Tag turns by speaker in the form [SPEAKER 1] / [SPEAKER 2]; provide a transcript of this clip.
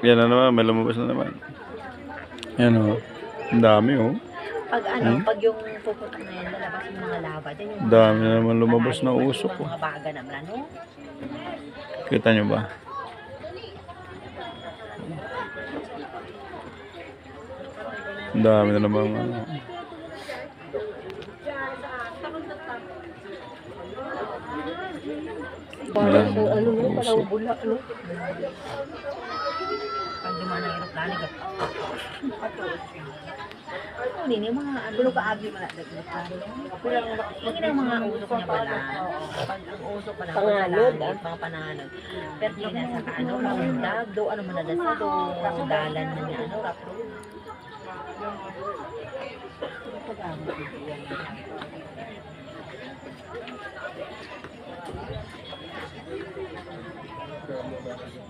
[SPEAKER 1] Yan na naman, may lumabas na naman. Yan o. Ang dami o.
[SPEAKER 2] Pag ano, pag yung puputok na yan, lalabas yung mga lava. Dyan yung
[SPEAKER 1] Dami na naman lumabas na usok o.
[SPEAKER 2] mga baga naman, ano?
[SPEAKER 1] Kita nyo ba? Ang dami na naman ano.
[SPEAKER 2] Parang ano no, parang bula, ano? Pag dumaan ng aeroplano ka. Ano din yung mga ano ka agi mo na aeroplano. Yung ang mga usok niya pala. Pag ang usok pala panganod, mga panganod. Pero di na sa ano, ramundag, do ano man na sa do dalan na niya ano, rapro. Pag